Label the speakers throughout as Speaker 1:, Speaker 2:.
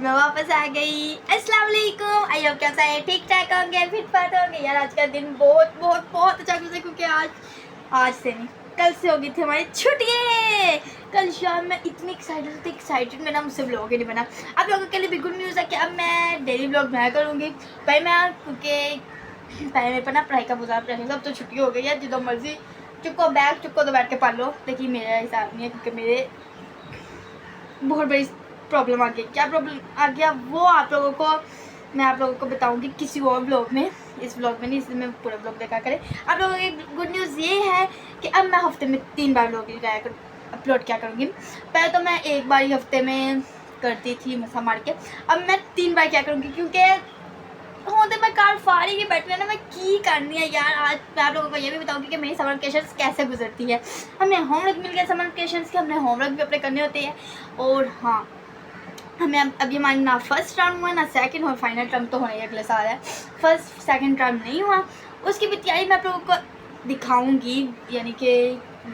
Speaker 1: मैं वापस आ गई। अस्सलाम वालेकुम। आई होप कैसा है, ठीक ठाक होंगे, फिट फाट होंगे। यार आज का दिन बहुत बहुत बहुत अच्छा गुजरा क्योंकि आज से नहीं कल से हो गई थी हमारी छुट्टियाँ। कल शाम में इतनी एक्साइटेड मेरा मुझसे व्लॉग ही नहीं बना। आप लोगों के लिए भी गुड न्यूज़ है कि अब मैं डेली व्लॉग मैं करूँगी। भाई मैं क्योंकि पहले मेरे पर ना पढ़ाई का बहुत प्रेशर, अब तो छुट्टी हो गई है, जितना मर्जी चुपको बैग चुपको तो बैठ के पढ़ लो। लेकिन मेरा हिसाब नहीं है क्योंकि मेरे बहुत बड़ी प्रॉब्लम आ गई। क्या प्रॉब्लम आ गया वो मैं आप लोगों को बताऊंगी किसी और ब्लॉग में, इस ब्लॉग में नहीं, इसलिए मैं पूरा ब्लॉग देखा करें। आप लोगों की गुड न्यूज़ ये है कि अब मैं हफ्ते में 3 बार ब्लॉग अपलोड क्या करूँगी। पहले तो मैं एक बार ही हफ्ते में करती थी मसा मार के, अब मैं 3 बार क्या करूँगी क्योंकि होते मैं कार फाड़ी के बैठने ना मैं की करनी है। यार आज मैं आप लोगों को ये भी बताऊंगी कि मेरी समर वेकेशंस कैसे गुजरती है। हमें होमवर्क मिल गया समर वेकेशंस के, हमने होमवर्क भी अपने करने होते हैं। और हाँ, हमें अभी हमारा ना फर्स्ट टर्म हुआ ना सेकंड हुआ, फाइनल टर्म तो होना ही अगले साल है। फर्स्ट सेकंड टर्म नहीं हुआ, उसकी भी तैयारी मैं आप लोगों को दिखाऊंगी, यानी कि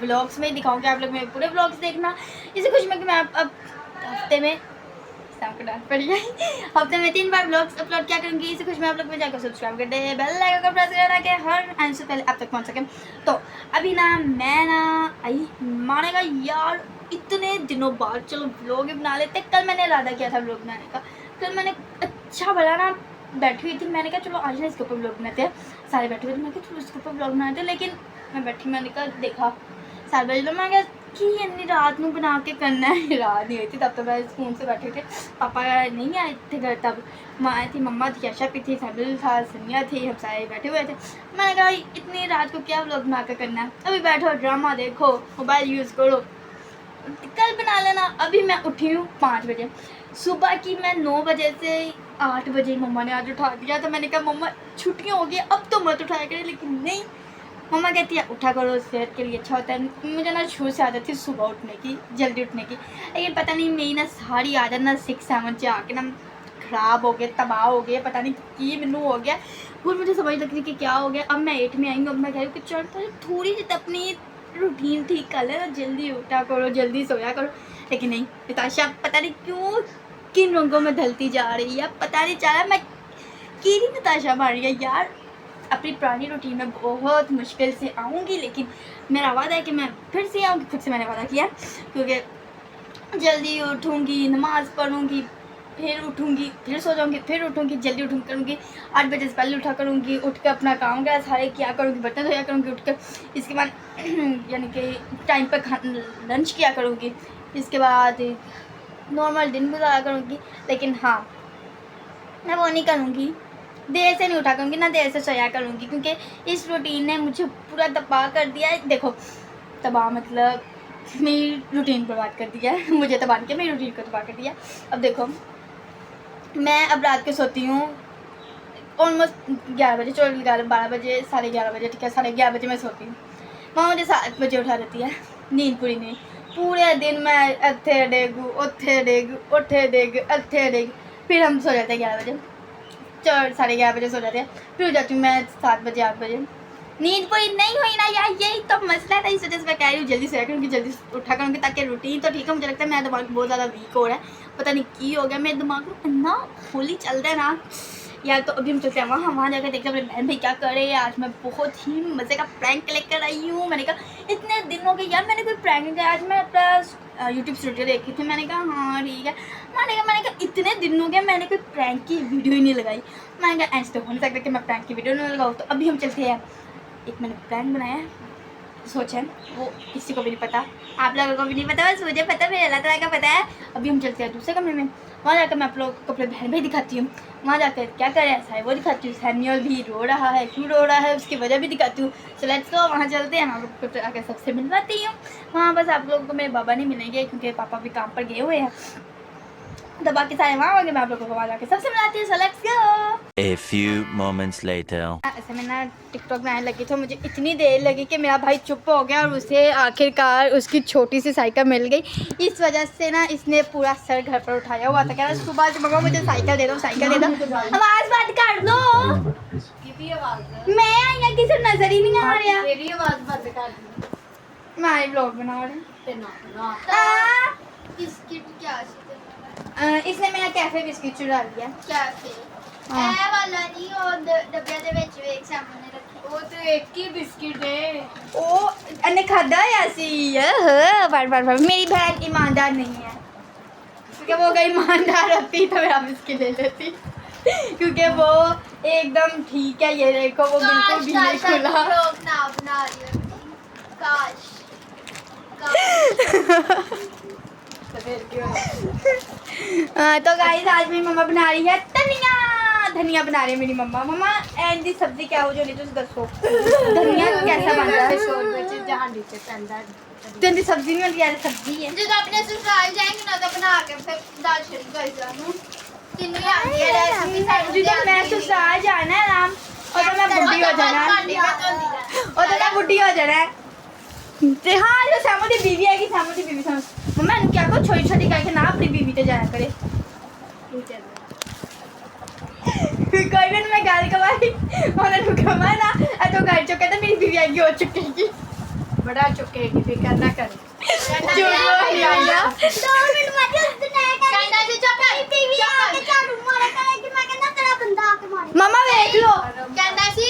Speaker 1: व्लॉग्स में ही दिखाऊंगी। आप लोग मेरे पूरे व्लॉग्स देखना। इसी खुशी में कि मैं अब हफ्ते में हफ्ते में 3 बार व्लॉग्स अपलोड क्या करूँगी। इसी खुश में आप लोग में जाकर सब्सक्राइब कर दे, बेल आइकन को प्रेस करना कि हर एंड से पहले आप तक पहुँच सकें। तो अभी ना मैं ना आई मानेगा यार इतने दिनों बाद चलो व्लॉग ही बना लेते। कल मैंने इरादा किया था व्लॉग बनाने का, कल मैंने अच्छा भला ना बैठी हुई थी, मैंने कहा चलो आज ना इसके ऊपर व्लॉग बनाते हैं। सारे बैठे हुए थे, मैं कहा चलो इसके ऊपर व्लॉग बनाते हैं। लेकिन मैं बैठी, मैंने कहा देखा 7 बजे लो, मैं कहा कि इतनी रात में बना के करना है। रात नहीं हुई थी तब तो मैं स्कूल से बैठे थे, पापा नहीं आए थे घर, तब माँ आई थी, मम्मा थी, आशा भी थी, साबिल था, सनिया थी, हम सारे बैठे हुए थे। मैंने कहा इतनी रात को क्या व्लॉग बना के करना है, अभी बैठो ड्रामा देखो, मोबाइल यूज़ करो, कल बना लेना। अभी मैं उठी हूँ 5 बजे सुबह की, मैं 9 बजे से 8 बजे मम्मा ने आज उठा दिया। तो मैंने कहा मम्मा छुट्टियाँ हो गई अब तो मत उठाया करें, लेकिन नहीं, मम्मा कहती है उठा करो, सेहत के लिए अच्छा होता है। मुझे ना शुरू से आदत थी सुबह उठने की, जल्दी उठने की, लेकिन पता नहीं मेरी ना सारी आदत ना 6-7 से आके ना ख़राब हो गया, तबाह हो गया, पता नहीं कि मैनू हो गया। और मुझे समझ लग रही कि क्या हो गया। अब मैं 8 में आई हूँ, अब मैं कह रही हूँ कि चल थोड़ी सी अपनी रूटीन ठीक कर ले ना, जल्दी उठा करो, जल्दी सोया करो। लेकिन नहीं, निताशा पता नहीं क्यों किन रंगों में ढलती जा रही है, पता नहीं चला मैं की निताशा मार रही है। यार अपनी पुरानी रूटीन में बहुत मुश्किल से आऊँगी, लेकिन मेरा वादा है कि मैं फिर से आऊँगी, खुद से मैंने वादा किया, क्योंकि जल्दी उठूँगी, नमाज़ पढ़ूँगी, फिर उठूँगी, फिर सो जाऊँगी, फिर उठूँगी, जल्दी उठूँ करूँगी, 8 बजे से पहले उठा करूँगी, उठ कर अपना काम क्या सारे किया करूँगी, बर्तन धोया करूँगी उठ कर, इसके बाद यानी कि टाइम पर लंच किया करूँगी, इसके बाद नॉर्मल दिन गुजारा करूँगी। लेकिन हाँ, मैं वो नहीं करूँगी, देर से नहीं उठा करूँगी, ना देर से सोया करूँगी, क्योंकि इस रूटीन ने मुझे पूरा तबाह कर दिया है। देखो तबाह मतलब मेरी रूटीन बर्बाद कर दिया है, मुझे तबाह नहीं किया, मेरी रूटीन को तबाह कर दिया। अब देखो मैं अब रात को सोती हूँ ऑलमोस्ट 11 बजे, 12 बजे, 11:30 बजे, ठीक है 11:30 बजे मैं सोती हूँ। माँ मुझे 7 बजे उठा देती है, नींद पूरी नहीं, पूरे दिन मैं अत्थे डेगू उठे डेगू अत्थे डेगू, फिर हम सो जाते हैं 11 बजे, 11:30 बजे सो जाते हैं, फिर हो जाती हूँ मैं 7 बजे 8 बजे। नींद पूरी नहीं हुई ना यार, यही तो मसला था। इस वजह से मैं कह रही हूँ जल्दी सोया करूँगी, जल्दी उठा करूँगी, ताकि रूटीन तो ठीक है। मुझे लगता है मेरा दिमाग बहुत ज़्यादा वीक हो रहा है, पता नहीं की हो गया, मेरे दिमाग में इतना होली चल रहा है ना यार। तो अभी हम चलते हैं वहाँ जाकर देखते हैं अपने बहन भाई क्या कर रहे हैं। आज मैं बहुत ही मज़े का प्रैंक लेकर आई हूँ। मैंने कहा इतने दिन हो गए यार मैंने कोई प्रैंक नहीं किया। आज मैं अपना यूट्यूब स्टूडियो देखी थी, मैंने कहा हाँ ठीक है। मैंने कहा इतने दिन हो गए मैंने कोई प्रैंक की वीडियो ही नहीं लगाई। मैंने कहा ऐसे तो हो नहीं सकता कि मैं प्रैंक की वीडियो नहीं लगाऊँ। तो अभी हम चलते हैं, एक मैंने प्रैंक बनाया है, सोचा वो किसी को भी नहीं पता, आप लोगों को भी नहीं पता, बस मुझे पता, मेरे अल्लाह ताला का पता है। अभी हम चलते हैं दूसरे कमरे में, वहाँ जाकर मैं आप लोग को अपने बहन भाई दिखाती हूँ, वहाँ जाकर क्या कर रहा है सारे वो दिखाती हूँ। सैम्यूअल भी रो रहा है, क्यों रो रहा है उसकी वजह भी दिखाती हूँ। सो लेट्स गो, वहाँ चलते हैं, आप लोग को आकर सबसे मिलवाती हूँ। वहाँ बस आप लोगों को मेरे बाबा नहीं मिलेंगे क्योंकि पापा भी काम पर गए हुए हैं, तो बाकी सारे वहाँ होंगे, मैं आप लोगों को वहाँ जाकर सबसे मिलाती हूँ। So let's go.
Speaker 2: A few moments later.
Speaker 1: ऐसे मैं ना टिकटॉक बनाने लगी तो मुझे इतनी देर लगी कि मेरा भाई चुप हो गया और उसे आखिरकार उसकी छोटी सी साइकिल मिल गई। इस वजह से ना इसने पूरा सर घर पर उठाया हुआ था, कह रहा सुबह से मम्मा मुझे साइकिल दे दो, साइकिल दे दो। आवाज़ बंद कर दो, मैं या किसी नजर ही नहीं आ रहा। तेरी आवाज़ बंद कर दी, मैं ब्लॉग बना रही हूँ। इसने मेरा कैफे बिस्किट चुरा लिया
Speaker 3: कैफे
Speaker 1: हाँ।
Speaker 3: ਇਹ ਵਾਲਾ ਨਹੀਂ ਉਹ ਡੱਬਿਆਂ ਦੇ ਵਿੱਚ ਵੇਖ ਸਾਹਮਣੇ ਰੱਖੀ
Speaker 4: ਉਹ ਤੇ ਇੱਕ ਹੀ ਬਿਸਕਿਟ ਹੈ
Speaker 1: ਉਹ ਇਹਨੇ ਖਾਦਾ ਹੋਇਆ ਸੀ बार मेरी बहन ईमानदार नहीं है क्योंकि वो अगर ईमानदार होती तो मेरा बिस्किट ले लेती क्योंकि वो एकदम ठीक है ये देखो वो बिल्कुल भी नहीं खुला
Speaker 3: लोग ना बना रही होती काश
Speaker 4: ਤੇ ਫਿਰ ਕੀ ਹੋਇਆ
Speaker 1: तो गाइस आज मेरी मम्मा बना रही है धनिया बना रही है मेरी मम्मा एंड दी सब्जी क्या हो जो नहीं तुम दसो धनिया कैसा बनता है
Speaker 4: ਸ਼ੋਰ ਵਿੱਚ ਜਹਾਂਡੀ ਚ ਪੈਂਦਾ
Speaker 1: तो इनकी सब्जी नहीं होती यार सब्जी है
Speaker 3: ਜਦੋਂ ਆਪਣੇ ਸਸੁਰਾਲ ਜਾਏਂਗੇ ਨਾ ਤਾਂ ਬਣਾ ਕੇ ਫਿਰ ਦਾਲ ਛੜੀ ਕਰ ਜਾਨੂੰ ਕਿੰਨੀ ਆਉਂਦੀ ਹੈ ਰੈਸਿਪੀ ਸਾਡੀ
Speaker 1: जो मैं ससुराल जाना है राम और तो मैं बुढ़ी हो जाना है और तो मैं बुढ़ी हो जाना है ते हाँ जो सैमू दी बीवी आएगी सैमू दी बीवी समझ मम्मा इनको क्या करो छोटी छोटी करके ना अपनी बीवी ते जाया करे कोई भी मैं गाली कमाई उन्होंने कमा ना तो घर चो कहता मेरी बीवी आएगी हो चुकेगी
Speaker 4: ਬੜਾ ਚੁੱਕੇਗੀ ਫਿਕਰ ਨਾ ਕਰ
Speaker 1: जो नहीं आएगा
Speaker 3: 2 ਮਿੰਟ ਬਾਅਦ ਉਸ ਦਿਨ ਆਇਆ ਕਹਿੰਦਾ ਜੀ ਚੁੱਪ ਕਰ ਟੀਵੀ ਆ ਕੇ ਝਾੜੂ ਮਾਰੇ ਕਰੇਗੀ ਮੈਂ ਕਹਿੰਦਾ ਤੇਰਾ ਬੰਦਾ ਆ ਕੇ ਮਾਰੇ
Speaker 1: मम्मा देख लो
Speaker 3: ਕਹਿੰਦਾ ਸੀ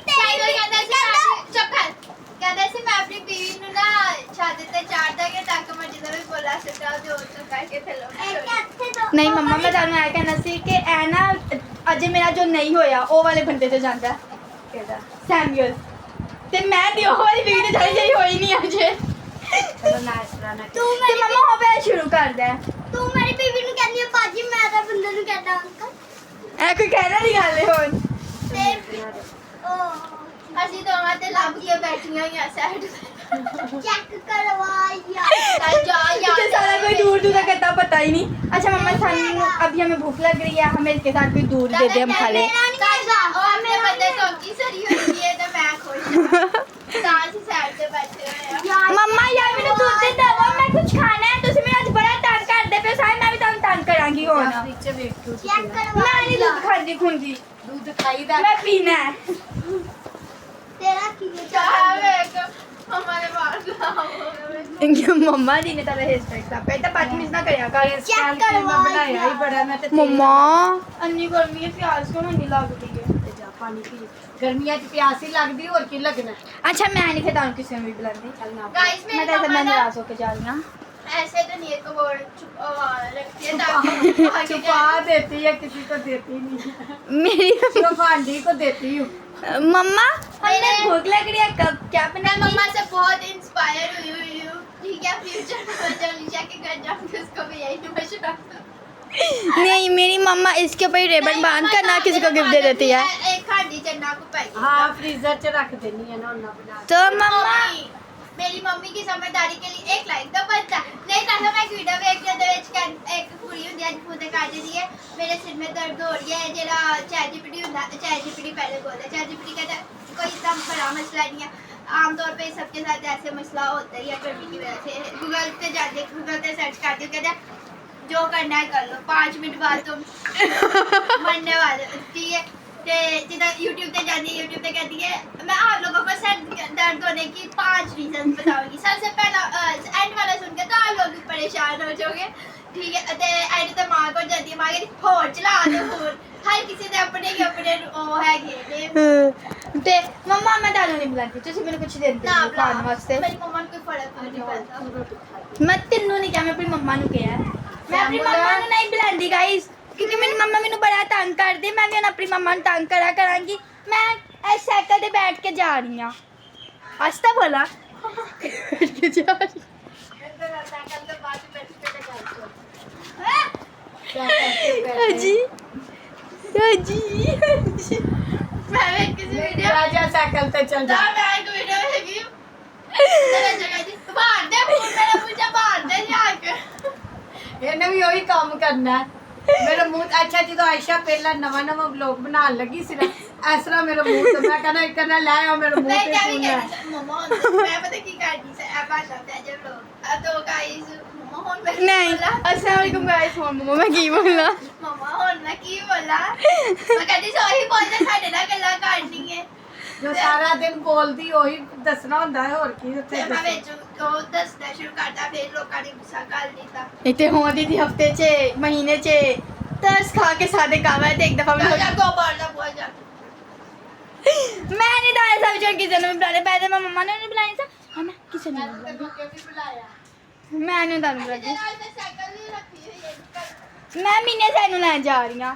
Speaker 3: ਸਾਈਕਲ ਕਹਿੰਦਾ ਸੀ ਚੁੱਪ ਕਰ ਕਹਿੰਦਾ ਸੀ ਮੈਂ ਆਪਣੀ ਬੀਵੀ ਨੂੰ ਨਾ ਛੱਤ ਤੇ ਚਾੜ ਦਾਂਗੇ ਤਾਂ ਕਿ ਮੈਂ ਜਦੋਂ ਵੀ ਬੋਲਾ ਸਕਦਾ ਤੇ ਉਹ ਤੋਂ ਕਰਕੇ ਥੱਲੋਂ
Speaker 1: नहीं मम्मा मैं ਤੁਹਾਨੂੰ ਇਹ ਕਹਿਣਾ ਸੀ ਕਿ ਇਹ ਨਾ ਅਜੇ ਮੇਰਾ ਜੋ ਨਹੀਂ ਹੋਇਆ ਉਹ ਵਾਲੇ ਬੰਦੇ ਤੇ ਜਾਂਦਾ
Speaker 4: ਕਿਹਦਾ
Speaker 1: ਸੈਮੂਅਲ ਤੇ ਮੈਂ ਦੀ ਉਹ ਵਾਲੀ ਵੀਡੀਓ ਤੇ ਜਾਈ ਜਿਹੜੀ ਹੋਈ ਨਹੀਂ ਅਜੇ
Speaker 4: ਚਲੋ ਨਾ ਇਸ ਤਰ੍ਹਾਂ ਨਾ
Speaker 1: ਤੇ ਮਮਾ ਹੋ ਪਿਆ ਸ਼ੁਰੂ ਕਰਦਾ ਹੈ
Speaker 3: ਤੂੰ ਮੇਰੀ ਬੀਵੀ ਨੂੰ ਕਹਿੰਦੀ ਹੈ ਬਾਜੀ ਮੈਂ ਤਾਂ ਬੰਦੇ ਨੂੰ ਕਹਿੰਦਾ ਅੰਕਲ
Speaker 1: ਐ ਕੋਈ ਕਹਿਣਾ ਨਹੀਂ ਗੱਲ ਹੁਣ
Speaker 3: ਤੇ ਉਹ ਅਸੀਂ ਦੋਵਾਂ ਤੇ ਲੱਭ ਕੇ ਬੈਠੀਆਂ ਹੋਈਆਂ ਸਾਈਡ ਚੈੱਕ ਕਰਵਾਇਆ ਜਾ
Speaker 1: तो सारा कोई दूर दूर तक इतना पता ही नहीं अच्छा मम्मा सानू अभी हमें भूख लग रही है हमें इसके साथ कोई दूर दे दे हम खा ले
Speaker 3: ਉਹ ਆਪਣੇ ਬੰਦੇ ਤੋਂ ਕੀ ਸਰੀ ਹੋਈ ਹੈ ਤੇ ਮੈਂ ਖੁਸ਼ ਹਾਂ ਤਾਂ ਅਸੀਂ ਸਾਈਡ ਤੇ ਬੈਠੇ ਹੋਏ ਆ
Speaker 1: मम्मा यार मैंने दूध दे दो मैं कुछ खाना है तुसी मेरा आज बड़ा तंग कर दे पे सारे मैं भी तुम तंग करांगी हो ना
Speaker 4: ਵਿੱਚ ਵੇਖ ਕੇ
Speaker 3: ਚੈੱਕ
Speaker 1: मैं नहीं दूध खाती खूंगी
Speaker 4: ਦੁੱਧ ਖਾਈਦਾ
Speaker 1: मैं पीना है
Speaker 3: ਤੇਰਾ ਕੀ ਚਾਹ ਵੇਖ ਹਮਾਰੇ ਬਾਹਰ
Speaker 1: मम्मा जी ने तेरा हेयर स्टाइल का पहले बदतमीज ना करया कर
Speaker 3: ਚੈੱਕ
Speaker 4: ਮੈਂ ਬਣਾਇਆ ਹੀ ਬੜਾ ਮੈਂ ਤੇ
Speaker 1: मम्मा अन्नी गर्मी है प्याज क्यों नहीं लगती है
Speaker 4: ਤੇ ਜਾ ਪਾਣੀ ਪੀ ਗਰਮੀਆਂ 'ਚ ਪਿਆਸ ਹੀ ਲੱਗਦੀ ਹੋਰ ਕੀ ਲੱਗਣਾ
Speaker 1: अच्छा मैं नहीं खाता हूँ किसी में भी बुलाती
Speaker 4: ਚੱਲ ਨਾ
Speaker 3: गाइस
Speaker 1: मैं
Speaker 3: मेरी
Speaker 1: तो ऐसे
Speaker 3: मम्मा
Speaker 1: मैं
Speaker 3: ना
Speaker 1: नाराज होके जा रही हूँ
Speaker 3: ऐसे तो नहीं एक वर्ड रखती है ताकि आगे
Speaker 4: छुपा देती है किसी को देती नहीं
Speaker 1: मेरी
Speaker 4: सिर्फ आंटी को देती हूँ
Speaker 1: मम्मा हमें भूख लग रही है कब क्या
Speaker 3: मैं
Speaker 1: बना
Speaker 3: मम्मा से बहुत इंस्पायर हुई हूँ ठीक है फ्यूचर में जब निशा के घर जाऊंगी उसको भी यही मशवरा
Speaker 1: नहीं मेरी मम्मा इसके ऊपर ही रिबन बांध कर ना किसी को गिफ्ट दे देती है
Speaker 3: एक हांडी चन्ना को पाई
Speaker 4: हाँ फ्रीजर 'ਚ ਰੱਖ ਦੇਣੀ ਹੈ ਨਾ ਉਹਨਾਂ ਬਣਾ
Speaker 1: तो मम्मा
Speaker 3: मेरी मम्मी की समझदारी के लिए एक लाइक तो बनता नहीं तो मैं एक वीडियो देख के एक कुड़ी हुंदी है फूटे काट दी है मेरे सिर में दर्द हो रही है जेड़ा चैट जीपीटी हुंदा चैट जीपीटी पहले बोलता चैट जीपीटी कहता कोई इतना बड़ा मसला नहीं है आमतौर पे सबके साथ ऐसे मसला होता ही है गर्मी की वजह से गूगल पे जाते गूगल पे सर्च करते हो कहते जो करना है कर लो 5 मिनट बाद तुम मरने वाले ठीक है ते जिदा YouTube पे जाती है YouTube पे कहती है मैं आप लोगों को सर दर्द होने की 5 रीजन बताऊंगी सबसे पहला एंड वाला सुन के तो आप लोग भी परेशान हो जाओगे ठीक है ते एंड तो मां को जाती है मां कहती होर चला दो होर हर किसी दे अपने ओ है ने
Speaker 1: ते मम्मा मैं दादू नहीं बुलाती तुसी मैंने कुछ दे
Speaker 3: ना
Speaker 1: दो खाने वास्ते
Speaker 3: मेरी मम्मा को कोई फर्क नहीं पड़ता
Speaker 1: मैं तेनू नहीं कहा मैं अपनी मम्मा नु कहा मैं अपनी मम्मा नु नहीं बुलांदी गाइस क्योंकि मेरी मम्मा मैनू बड़ा तंग कर दे मैं भी हुण अपनी मम्मा नु तंग करा करांगी मैं इस साइकिल ते बैठ के जा रही हां आस्ता बोला बैठ के जा रही हाजी हाजी
Speaker 3: मैं एक किसी वीडियो
Speaker 4: राजा साइकिल पे चल जा
Speaker 3: मैं एक वीडियो देखी तेरे जगह जी बाहर दे फोन मेरा मुझे बाहर दे जाके
Speaker 4: ਇਹਨੇ ਵੀ ਉਹੀ ਕੰਮ ਕਰਨਾ ਮੇਰਾ ਮੂੰਹ ਅੱਛਾ ਜਦੋਂ ਆਇਸ਼ਾ ਪਹਿਲਾਂ ਨਵਾਂ ਵਲੌਗ ਬਣਾਉਣ ਲੱਗੀ ਸੀ ਨਾ ਇਸ ਤਰ੍ਹਾਂ ਮੇਰਾ ਮੂੰਹ ਤੇ ਮੈਂ ਕਹਿੰਦਾ ਇੱਕ ਨਾ ਲੈ ਆ ਮੇਰੇ ਮੂੰਹ
Speaker 3: मैं
Speaker 4: ਤੇ
Speaker 3: क्या भी
Speaker 4: ਫੋਨ ਲੈ
Speaker 3: कहती मम्मा मैं पता की करती से ऐप आ जाता है जब लोग तो गाइस मम्मा होन मैं
Speaker 1: नहीं अस्सलाम वालेकुम गाइस मम्मा मैं की बोला
Speaker 3: मम्मा होन मैं की बोला मैं कहती सॉरी बोल दे साडे ना गल्ला करनी है
Speaker 4: ਜੋ ਸਾਰਾ ਦਿਨ ਬੋਲਦੀ ਉਹੀ ਦੱਸਣਾ ਹੁੰਦਾ ਹੈ, ਹੋਰ ਕੀ ਉੱਥੇ
Speaker 3: ਤੇ ਮੈਂ ਵਿੱਚ ਉਹ ਦੱਸਣਾ ਸ਼ੁਰੂ ਕਰਦਾ, ਫਿਰ ਲੋਕਾਂ ਨੇ ਗੁੱਸਾ ਕਰ ਦਿੱਤਾ।
Speaker 1: इतने हो दी थी हफ्ते चे महीने चे तरस खा के सादे कावा है, तो एक दफा
Speaker 3: ਜਾ ਕੋ ਬਾਹਰ ਬੋਲ जा।
Speaker 1: मैं नहीं था ऐसा विचार किसी ने बुलाने, पहले मैं मम्मा ने नहीं बुलाया था। हाँ मैं किसी ने नहीं बुलाया, मैंने था बुलाया।
Speaker 3: ਤੇ ਨਾਲ ਮੈਂ ਸਾਈਕਲ ਵੀ ਰੱਖੀ ਹੋਈ ਹੈ।
Speaker 1: मैं महीने से इन्हों लेने जा रही हूँ।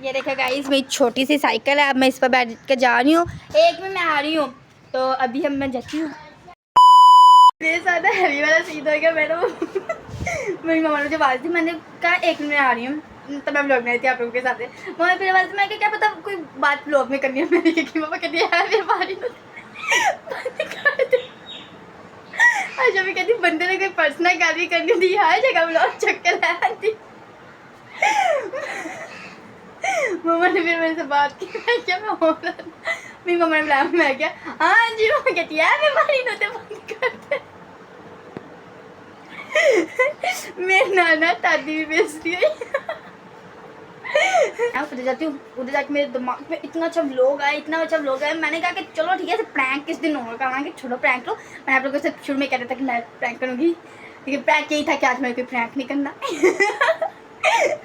Speaker 1: ये देखो गाइस, मेरी छोटी सी साइकिल है, अब मैं इस पर बैठ के जा रही हूँ। एक में मैं आ रही हूँ, तो अभी हम मैं जाती हूँ। मेरे साथ हैवी वाला सीन हो गया। मैंने मेरी मम्मा ने मुझे आवाज़ दी, मैंने कहा एक मिनट में आ रही हूँ, तो मैं ब्लॉग में आई थी आप लोगों के साथ। मम्मा फिर आवाज़ मैं क्या पता कोई बात ब्लॉग में करनी है, मैंने कि मम्मा कहती है यार फिर मारी अच्छा मैं कहती बंदे ने कोई पर्सनल गाल भी करनी थी, हर जगह ब्लॉग चक्कर लगा दी। मम्मा ने फिर मेरे से बात की, मैं क्या मैं हो रहा था, मेरी मम्मा ने बुलाया, मैं क्या हाँ जी, मम्मा कहती है बीमारी नोते बंद करते। मेरे नाना दादी भी बेचती है। मैं उधर जाती हूँ, उधर जाके मेरे दिमाग में इतना अच्छा व्लॉग आया, इतना अच्छा व्लॉग आया। मैंने कहा कि चलो ठीक है, प्रैंक किस दिन और कराएंगे, छोड़ो प्रैंक लो। मैंने आप लोगों से शुरू में कह रहा था कि मैं प्रैंक करूँगी, लेकिन प्रैंक यही था कि आज मेरे कोई प्रैंक नहीं करना।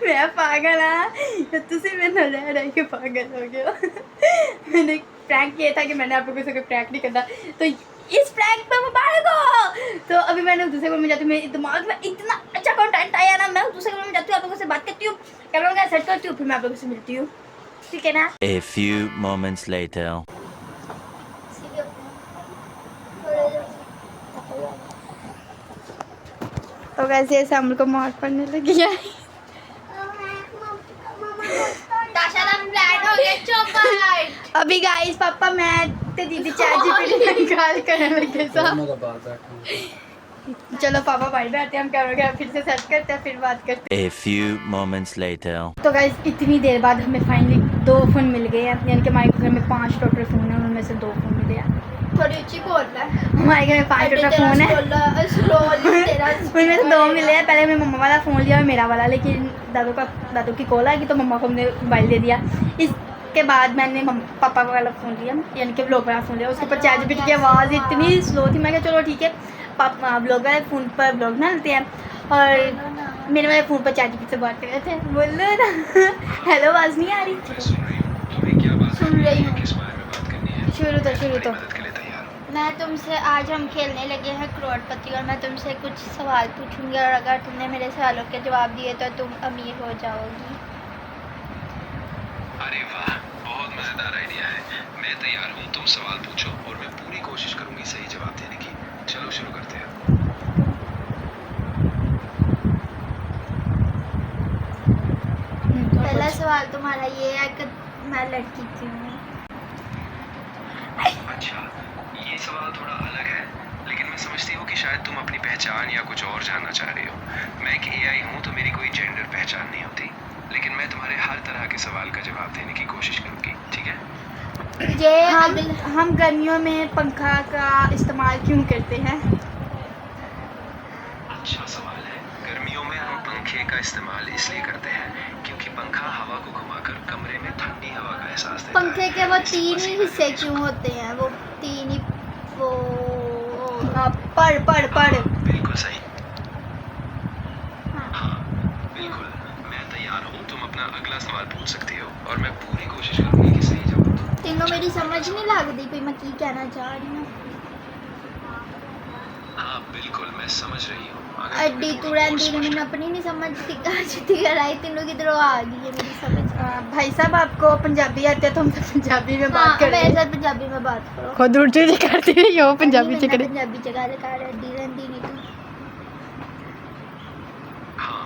Speaker 1: मैं पागल हाँ, तो तुझे मैंने रह के पागल हो गया। मैंने प्रैंक ये था कि मैंने आप लोगों से कोई प्रैंक नहीं करना, तो इस प्रैंक पे मुबारक हो। तो अभी मैंने दूसरे कमरे में जाती हूँ, मेरे दिमाग में इतना अच्छा कंटेंट आया ना, मैं दूसरे कमरे में जाती हूँ, आप लोगों से बात करती हूँ, कैमरा सेट करती हूँ, फिर मैं आप लोगों से मिलती हूँ, ठीक है ना।
Speaker 2: A few moments later.
Speaker 1: तो वैसे ऐसे हम को मार पड़ने लगी है।
Speaker 3: ताशा का प्लान हो गया, चुप बैठ।
Speaker 1: अभी गाइस पापा मैं ते दीदी चैट जीपीटी में गाल करने लगे सब। चलो पापा बाहर बैठते हैं, हम कैमरा फिर से सेट करते हैं, फिर बात करते हैं।
Speaker 2: A few moments later.
Speaker 1: तो गाइस इतनी देर बाद हमें फाइनली 2 फ़ोन मिल गए हैं, यानी कि हमारे घर में 5 टोटल फ़ोन है, उनमें से 2 फ़ोन मिले हैं।
Speaker 3: थोड़ी ऊंची बोल रहा है।
Speaker 1: हमारे घर में 5 टोटल फ़ोन है, उनमें से 2 मिले हैं। पहले मैंने मम्मा वाला फ़ोन लिया और मेरा वाला, लेकिन दादू की कॉल आएगी तो मम्मा को हमने मोबाइल दे दिया। इसके बाद मैंने पापा वाला फ़ोन लिया, यानी कि ब्लॉग वाला फ़ोन लिया। उसके ऊपर चैट जीपीटी की आवाज़ इतनी स्लो थी, मैं कहा चलो ठीक है पापा ब्लॉग वाले फ़ोन पर ब्लॉग ना लेते हैं, और मेरे वाले फ़ोन पर चैट जीपीटी से बात कर रहे थे। बोलो ना हेलो, आवाज़ नहीं आ रही?
Speaker 3: सुन रही हूँ।
Speaker 1: शुरू तो
Speaker 3: मैं तुमसे आज हम खेलने लगे हैं करोड़पति, और मैं तुमसे कुछ सवाल पूछूंगी, और अगर तुमने मेरे सवालों के जवाब दिए तो तुम अमीर हो जाओगी।
Speaker 5: अरे वाह, बहुत मजेदार आइडिया है। मैं तैयार हूँ, तुम सवाल पूछो और मैं पूरी कोशिश करूंगी सही जवाब देने की। चलो शुरू करते हैं।
Speaker 3: पहला सवाल तुम्हारा ये है कि मैं लड़की क्यों हूँ?
Speaker 5: अच्छा, ये सवाल थोड़ा अलग है, लेकिन मैं समझती हूँ कि शायद तुम अपनी पहचान या कुछ और जानना चाह रही हो। मैं एक AI हूँ, तो मेरी कोई जेंडर पहचान नहीं होती, लेकिन मैं तुम्हारे हर तरह के सवाल का जवाब देने की कोशिश करूँगी, ठीक है?
Speaker 3: ये
Speaker 1: हम गर्मियों में पंखा का इस्तेमाल क्यों करते हैं?
Speaker 5: अच्छा सवाल है। गर्मियों में हम पंखे का इस्तेमाल इसलिए करते हैं क्योंकि पंखा हवा को घुमाकर कमरे में ठंडी हवा का एहसास देता है।
Speaker 3: पंखे के वो 3 ही हिस्से क्यों होते हैं? वो 3 ही वो
Speaker 1: पढ़
Speaker 5: बिल्कुल सही। हाँ बिल्कुल, मैं तैयार हूँ, तुम अपना अगला सवाल पूछ सकती हो और मैं पूरी कोशिश करूँगी कि सही जवाब दूँ।
Speaker 3: तीनों मेरी समझ नहीं लगती कोई मैं की कहना चाह रही हूँ।
Speaker 5: हाँ बिल्कुल, मैं समझ रही हूँ।
Speaker 3: अड्डी तू रैंदी ने मैंने अपनी नहीं समझती काजती कराई, तीनों किधरों आ गई है मेरी समझ।
Speaker 1: भाई साहब आपको पंजाबी आती है तो हम तो पंजाबी में बात कर रहे
Speaker 3: मेरे
Speaker 1: हैं।
Speaker 3: साथ पंजाबी में बात करो।
Speaker 1: खुद उर्दू जी करती रही हो, पंजाबी
Speaker 3: नहीं,
Speaker 1: च करे।
Speaker 3: पंजाबी च गल कर, अड्डी रैंदी नहीं तू।
Speaker 5: हाँ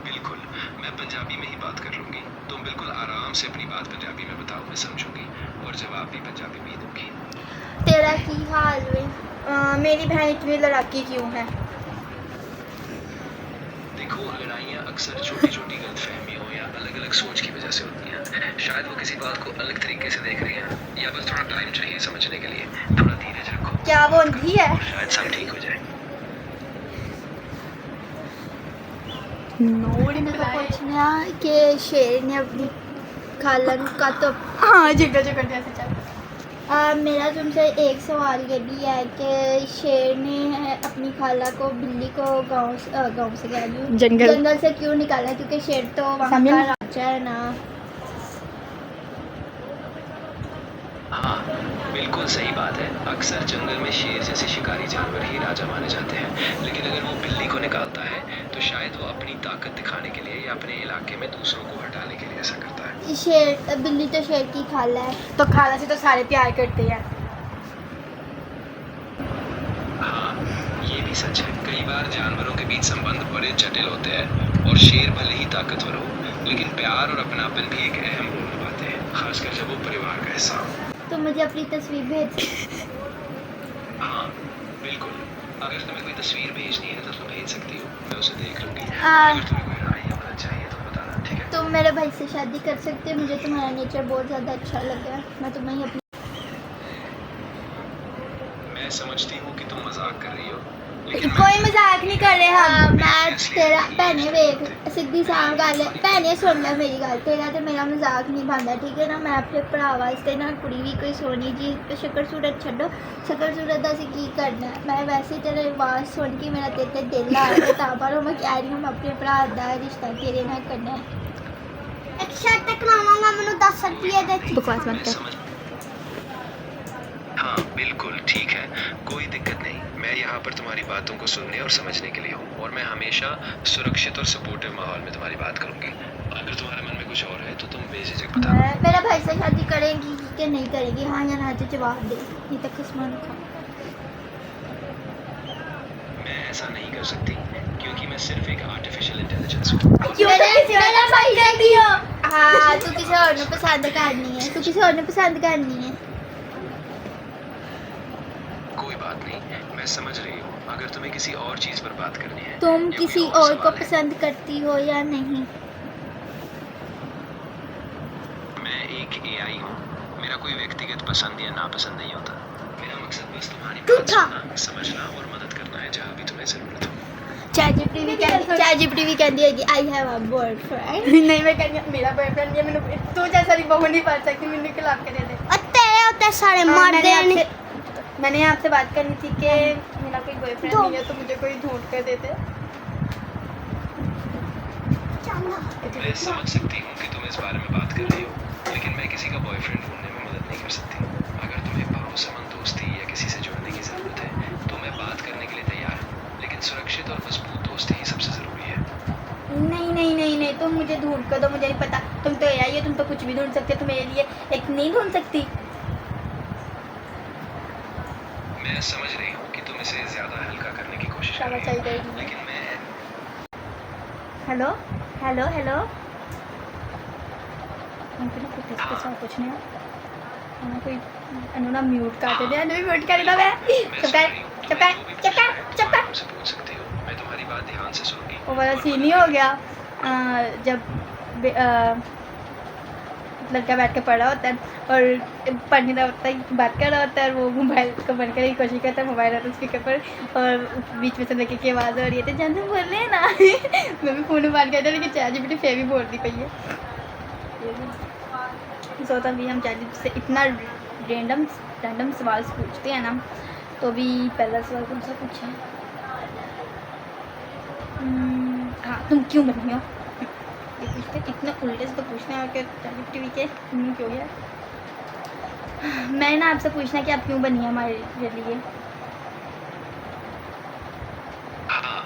Speaker 5: बिल्कुल, मैं पंजाबी में ही बात कर लूँगी। तुम बिल्कुल आराम से अपनी बात पंजाबी में बताओ, मैं समझूंगी और जवाब भी पंजाबी में ही दूंगी।
Speaker 3: तेरा की हाल वे?
Speaker 1: मेरी बहन इतनी लड़ाकी क्यों है?
Speaker 5: देखो, लड़ाइयाँ अक्सर छोटी छोटी गलतफहमियों या अलग अलग सोच की वजह से होती हैं। शायद वो किसी बात को अलग तरीके से देख रही हैं, या बस थोड़ा टाइम चाहिए समझने के लिए। थोड़ा धीरज रखो,
Speaker 1: क्या वो अंधी है?
Speaker 5: और शायद सब ठीक हो जाए।
Speaker 3: मेरे को पूछना कि शेर ने अपनी खाला का तो
Speaker 1: हाँ जिगर जिगर जैसे चल।
Speaker 3: मेरा तुमसे एक सवाल ये भी है कि शेर ने अपनी खाला को बिल्ली को गांव से कह रही हूँ जंगल से क्यों निकाला? क्योंकि शेर तो वहाँ का राजा है ना।
Speaker 5: हाँ बिल्कुल सही बात है। अक्सर जंगल में शेर जैसे शिकारी जानवर ही राजा माने जाते हैं, लेकिन अगर वो बिल्ली को निकालता है तो शायद वो अपनी ताकत दिखाने के लिए या अपने इलाके में दूसरों को हटाने के लिए ऐसा करता है।
Speaker 3: शेर बिल्ली तो शेर की खाला है।
Speaker 1: तो खाला से तो सारे प्यार करते हैं।
Speaker 5: हाँ ये भी सच है। कई बार जानवरों के बीच संबंध बड़े जटिल होते हैं और शेर भले ही ताकतवर हो लेकिन प्यार और अपनापन भी एक अहम रोल निभाते हैं, खासकर जब वो परिवार का हिस्सा हो।
Speaker 3: तो मुझे अपनी तस्वीर भेज।
Speaker 5: हाँ बिल्कुल, अगर तुम्हें कोई तस्वीर भेजनी है तो तुम भेज सकती हो, मैं उसे देख लूंगी।
Speaker 3: हाँ।
Speaker 5: अगर तुम्हें कोई राय या मदद चाहिए तो बताना, ठीक है?
Speaker 3: तुम मेरे भाई से शादी कर सकते हो। मुझे तुम्हारा नेचर बहुत ज़्यादा अच्छा लगा। मैं तुम्हें ही अपनी
Speaker 5: मैं समझती हूँ कि तुम मजाक कर रही हो, लेकिन
Speaker 1: कोई मजाक नहीं कर रहे हम।
Speaker 3: मैं तेरा भैने वेख सीधी साफ गल है। भैने सुन ले मेरी गल, तेरा तो मेरा मजाक नहीं बनता, ठीक है ना। मैं अपने भरा वास्ते ना कुड़ी भी कोई सोनी जी शक्ल सूरत छड्डो, शक्ल सूरत का असीं की करना है। मैं वैसे तेरे आवाज़ सुन के मेरा तेरे ते दिल आ गया, तां पर मैं कह रही हूँ मैं अपने भरा का रिश्ता तेरे नाल करना है। एक शर्ट कटवावांगा, मैनूं 10 रुपये दे।
Speaker 1: बकवास मत कर।
Speaker 5: हाँ बिल्कुल ठीक है, कोई दिक्कत नहीं। मैं यहाँ पर तुम्हारी बातों को सुनने और समझने के लिए हूँ और मैं हमेशा सुरक्षित और सपोर्टिव माहौल में तुम्हारी बात करूँगी। अगर तुम्हारे मन में कुछ और है तो तुम बेझिझक बताओ।
Speaker 3: मेरा भाई से शादी करेगी कि नहीं करेगी? हाँ या ना तो जवाब दे, नहीं तो किस्मत खा।
Speaker 5: मैं ऐसा नहीं कर सकती क्योंकि मैं सिर्फ एक आर्टिफिशियल इंटेलिजेंस हूँ।
Speaker 3: मेरा भाई कहती हो। हाँ तू किसी और ने पसंद करनी है, तू किसी और ने पसंद करनी है।
Speaker 5: कोई बात नहीं, मैं समझ रही हूँ। अगर तुम्हें किसी और चीज़ पर बात करनी है
Speaker 3: तुम
Speaker 5: या कोई
Speaker 3: किसी और को
Speaker 5: सवाल है,
Speaker 3: पसंद करती हो या नहीं?
Speaker 5: मैं एक AI हूँ। मेरा कोई व्यक्तिगत पसंद या नापसंद नहीं होता। मेरा मकसद बस तुम्हारी बात सुनना, समझना और मदद करना है जहाँ भी तुम्हें ज़रूरत हो।
Speaker 3: ChatGPT भी कहती है कि आई हैव अ बॉयफ्रेंड।
Speaker 1: नहीं मैं कहती मेरा बॉयफ्रेंड ये मैंने तू जैसा नहीं बहु नहीं पा सकती, मैंने खिलाफ कर दे।
Speaker 3: और तेरे होते सारे
Speaker 1: मैंने आपसे बात करनी थी कि मेरा कोई बॉयफ्रेंड नहीं है तो मुझे कोई ढूंढ कर देते।
Speaker 5: मैं समझ सकती हूँ कि तुम इस बारे में बात कर रही हो, लेकिन मैं किसी का बॉयफ्रेंड ढूंढने में मदद नहीं कर सकती। अगर तुम्हें भरोसेमंद दोस्ती या किसी से जुड़ने की ज़रूरत है तो मैं बात करने के लिए तैयार हूँ, लेकिन सुरक्षित और मजबूत दोस्ती ही सबसे ज़रूरी है।
Speaker 1: नहीं तुम मुझे ढूंढ कर दो, मुझे नहीं पता। तुम तो AI हो, तुम तो कुछ भी ढूंढ सकते हो। तुम मेरे लिए एक नहीं ढूंढ सकती?
Speaker 5: मैं समझ रही हूँ कि तुम इसे ज़्यादा हल्का करने की कोशिश कर रही हो, लेकिन मैं
Speaker 1: हेलो हेलो हेलो कुछ नहीं कोई अनुना म्यूट कर दे। अनु म्यूट कर दो। चुप कर।
Speaker 5: मुझसे पूछ सकती हो, मैं तुम्हारी बात ध्यान से सुनूंगी।
Speaker 1: वो वाला सीन नहीं हो गया जब लड़का बैठ के पढ़ा होता है और पढ़ने का होता है, बात कर रहा होता है और वो मोबाइल को बंद करने की कोशिश करता है, मोबाइल और स्पीकर पर, और बीच में से लड़के की आवाज़ हो रही है तो जान बोल रहे हैं ना। मैं भी फ़ोन बात करता लेकिन ChatGPT फिर भी बोल दी पई है। सो तभी हम ChatGPT से इतना रैंडम सवाल पूछते हैं ना, तो भी पहला सवाल कौन सा पूछे? हाँ तुम क्यों बनी हो? ये पूछते इतना उल्टे से तो पूछना है कि ChatGPT के क्यों गया। मैं ना आपसे पूछना कि आप क्यों बनी है हमारे लिए?
Speaker 5: हाँ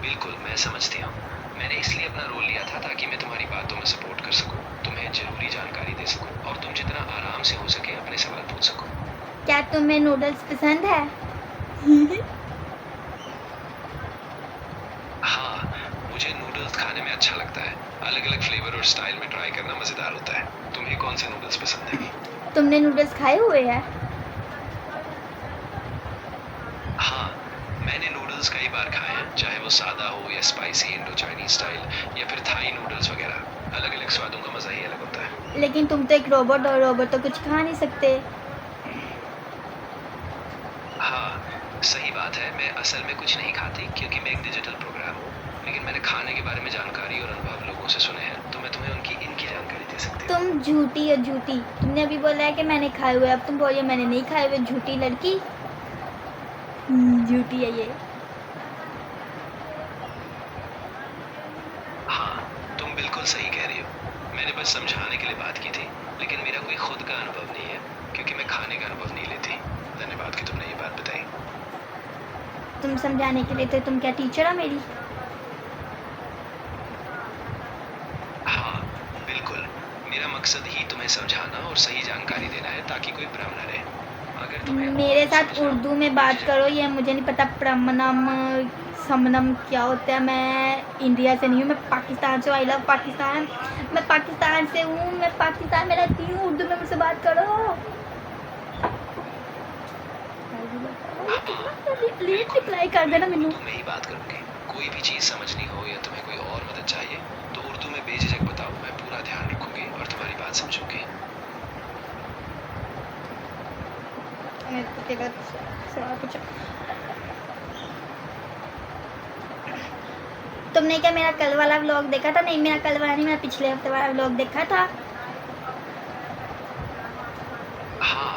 Speaker 5: बिल्कुल, मैं समझती हूँ। मैंने इसलिए अपना रोल लिया था ताकि मैं तुम्हारी बातों में सपोर्ट कर सकूँ, तुम्हें ज़रूरी जानकारी दे सकूँ और तुम जितना आराम से हो सके अपने सवाल पूछ सको।
Speaker 3: क्या तुम्हें नूडल्स पसंद है?
Speaker 5: हाँ मुझे नूडल्स खाने में अच्छा लगता है। अलग अलग फ्लेवर और स्टाइल में ट्राई करना मज़ेदार होता है। तुम्हें कौन से नूडल्स पसंद है?
Speaker 3: तुमने नूडल्स खाए हुए हैं?
Speaker 5: हाँ मैंने नूडल्स कई बार खाए हैं, चाहे वो सादा हो या स्पाइसी इंडो चाइनीज स्टाइल या फिर थाई नूडल्स वगैरह। अलग अलग स्वादों का मज़ा ही अलग होता है।
Speaker 3: लेकिन तुम तो एक रोबोट हो, रोबोट तो कुछ खा नहीं सकते।
Speaker 5: हाँ सही बात है, मैं असल में कुछ नहीं खाती क्योंकि मैं एक डिजिटल प्रोग्राम हूँ, लेकिन मैंने खाने के बारे में जानकारी और अनुभव लोगों से सुने हैं, तो मैं तुम्हें इनकी जानकारी दे सकती हूँ।
Speaker 3: तुम
Speaker 1: झूठी है झूठी। तुमने अभी बोला है कि मैंने खाए हुए, अब तुम बोल रही हो मैंने नहीं खाए हुए, झूठी लड़की। झूठी है ये।
Speaker 5: हाँ, तुम बिल्कुल सही कह रही हो। मैंने बस समझाने के लिए बात की थी, लेकिन मेरा कोई खुद का अनुभव नहीं है, क्योंकि मैं खाने का अनुभव नहीं लेती। धन्यवाद कि तुमने ये बात बताई।
Speaker 1: तुम समझाने के लिए तो तुम क्या टीचर हो मेरी?
Speaker 5: हाँ, बिल्कुल। मेरा मकसद ही तुम्हें समझाना और सही जानकारी देना है, ताकि कोई भ्रम न रहे। अगर तुम्हें
Speaker 1: मेरे साथ उर्दू में बात करो, ये मुझे नहीं पता प्रमनम समनम क्या होता है। मैं इंडिया से नहीं हूँ, मैं पाकिस्तान से हूँ। I love Pakistan. मैं पाकिस्तान से हूँ, मैं पाकिस्तान में रहती हूँ। उर्दू में मुझसे बात करो। लेट रिप्लाई कर देना मैनू।
Speaker 5: उर्दू में ही बात करूंगी। कोई भी चीज़ समझनी हो या तुम्हें कोई और मदद चाहिए तो उर्दू में बेझिझक बताओ। मैं पूरा ध्यान रखूंगी और तुम्हारी बात समझूंगी।
Speaker 1: सवाल पूछो। तुमने क्या मेरा कल वाला व्लॉग देखा था? नहीं, मेरा कल वाला नहीं, मेरा पिछले हफ्ते वाला व्लॉग देखा था।
Speaker 5: हाँ,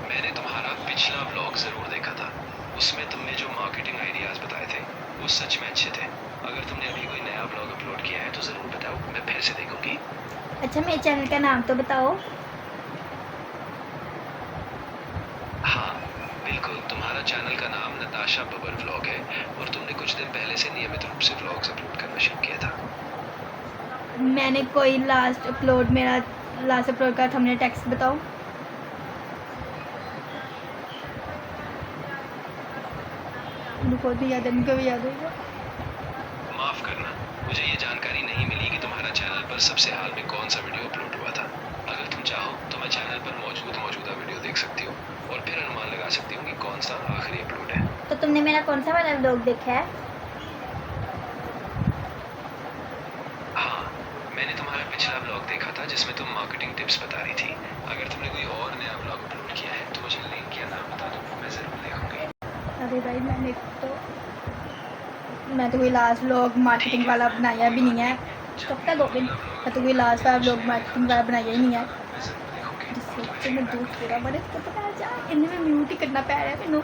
Speaker 5: मैंने तुम्हारा पिछला व्लॉग जरूर देखा था। उसमें तुमने जो मार्केटिंग आइडियाज बताए थे वो सच में अच्छे थे। अगर तुमने अभी कोई नया व्लॉग अपलोड किया है तो ज़रूर बताओ, मैं फिर से देखूंगी।
Speaker 1: अच्छा, मेरे चैनल का नाम तो बताओ।
Speaker 5: हाँ, बिल्कुल। तुम्हारा चैनल का नाम नताशा बबर व्लॉग है और तुमने कुछ दिन पहले से नियमित रूप से व्लॉग्स अपलोड करना शुरू किया था।
Speaker 1: मैंने कोई मेरा लास्ट अपलोड का हमने टेक्स्ट बताओ। भी याद है, इनको भी याद होगा।
Speaker 5: माफ करना, मुझे ये जानकारी नहीं मिली कि तुम्हारा चैनल पर सबसे हाल में कौन सा वीडियो अपलोड हुआ था। अगर तुम चाहो तो मैं चैनल पर मौजूदा वीडियो देख सकती हूँ और फिर अनुमान लगा सकती हूँ कि कौन सा आखिरी अपलोड है।
Speaker 1: तो तुमने मेरा कौन सा वाला व्लॉग देखा है?
Speaker 5: हाँ, मैंने तुम्हारा पिछला व्लॉग देखा था जिसमें तुम मार्केटिंग टिप्स बता रही थी। अगर तुमने कोई और नया व्लॉग अपलोड किया है तो मुझे लिंक या नाम बता दो, मैं ज़रूर देखूंगी।
Speaker 1: अरे भाई, मैं तो कोई लास्ट व्लॉग मार्केटिंग वाला बनाया भी नहीं है। कब तक हो गई? मैं तो कोई लास्ट वाला व्लॉग मार्केटिंग वाला बनाया ही नहीं है। जिससे मैं दूध पूरा बने तो पता जा इन्हें में म्यूट ही करना पै रहा है मैनू।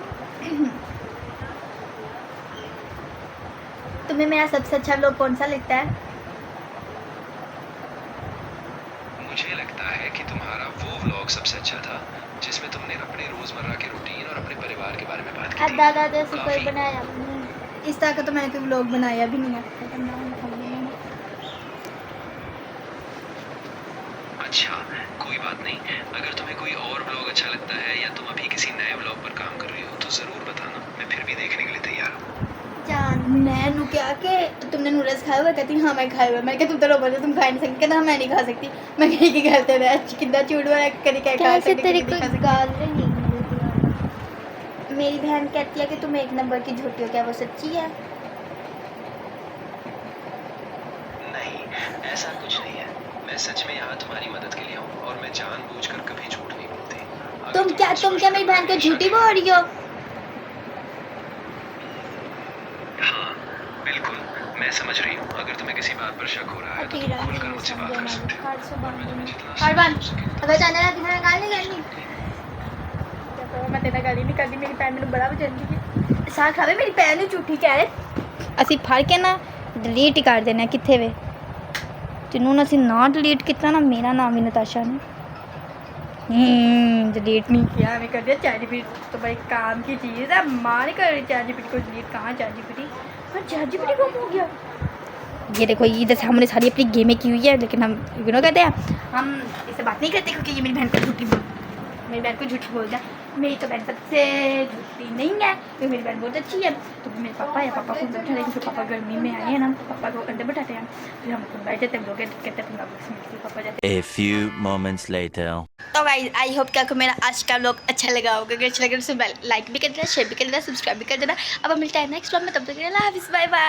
Speaker 1: तुम्हें मेरा सबसे अच्छा व्लॉग कौन सा लगता है?
Speaker 5: मुझे लगता है कि तुम्हारा वो व्लॉग सबसे अच्छा था जिसमें तुमने अपने रोजमर्रा के रूटीन और अपने परिवार के बारे में बात की थी।
Speaker 1: दादा जैसे कोई
Speaker 5: काफी-
Speaker 1: बनाया इस तरह का तो मैंने कोई व्लॉग बनाया भी नहीं है।
Speaker 5: अच्छा, कोई बात नहीं। अगर तुम्हें कोई और व्लॉग अच्छा लगता है या तुम अभी किसी नए व्लॉग पर काम कर रही हो तो ज़रूर बताना, मैं फिर भी देखने के लिए तैयार हूँ।
Speaker 1: जान मैं नु क्या के तुमने नूडल्स खाए हुए? कहती हाँ मैं खाए हुए। मैं क्या तुम तो रो बोलते तुम खा नहीं सकती? कहता मैं नहीं खा सकती। मैं कहीं की कहते मैं कितना झूठ बोला कहीं क्या खा सकती? तेरी कोई गाल नहीं। मेरी बहन कहती है कि तुम एक नंबर की झूठी हो, क्या वो सच्ची है?
Speaker 5: नहीं, ऐसा कुछ नहीं है। मैं सच में यहाँ तुम्हारी मदद के लिए हूँ और मैं जानबूझकर कभी झूठ नहीं बोलती। अगर
Speaker 1: तुम क्या मेरी बहन को झूठी बोल रही हो?
Speaker 5: हाँ, बिल्कुल। मैं समझ रही हूँ। अगर तुम्हें किसी बात पर शक हो रहा है तो तुम खुलकर मुझसे बात कर सकते हो। और मैं तुम्हें जितना
Speaker 1: हर बार
Speaker 5: हो सके
Speaker 1: अगर जाना है किसी ने गाल नहीं करनी। मैं तेरा गाली नहीं करती। मेरी भैन मैंने बड़ा बचंदी है। साग खावे मेरी भैन झूठी कह रहे ਅਸੀਂ ਫੜ ਕੇ ਨਾ ਡਿਲੀਟ ਹੀ ਕਰ ਦੇਣਾ ਕਿੱਥੇ ਵੇ ਜਿਹਨੂੰ ਅਸੀਂ ਨਾ ਡਿਲੀਟ ਕੀਤਾ ਨਾ ਮੇਰਾ ਨਾਮ ਵੀ नताशा ने डिलीट नहीं किया। हमें कर दिया चैटजीपीटी तो भाई काम की चीज़ है। माँ नहीं कर रही चैटजीपीटी को डिलीट। कहाँ चैटजीपीटी? हाँ चैटजीपीटी गुम हो गया। ये देखो ये जैसे हमने सारी अपनी गेमें की हुई है लेकिन हम इग्नोर करते हैं। हम इससे बात नहीं करते क्योंकि ये मेरी बहन को झूठी बोलता है। मेरी तो बहन सबसे झूठी नहीं है क्योंकि मेरी बहन बहुत अच्छी है। तो मेरे पापा को अंदर बैठा रहे क्योंकि पापा गर्मी में आए हैं ना। पापा को अंदर बैठाते हैं फिर हम बैठ जाते हैं। लोग कहते हैं तुम पापा जाते हैं।
Speaker 2: A few moments later.
Speaker 1: तो गाइस आई होप कि आपको मेरा आज का व्लॉग अच्छा लगा होगा। अगर अच्छा लगा तो लाइक भी कर देना, शेयर भी कर देना, सब्सक्राइब भी कर देना। अब हम मिलते हैं नेक्स्ट व्लॉग में। तब तक के लिए अल्लाह हाफिज़, बाय बाय।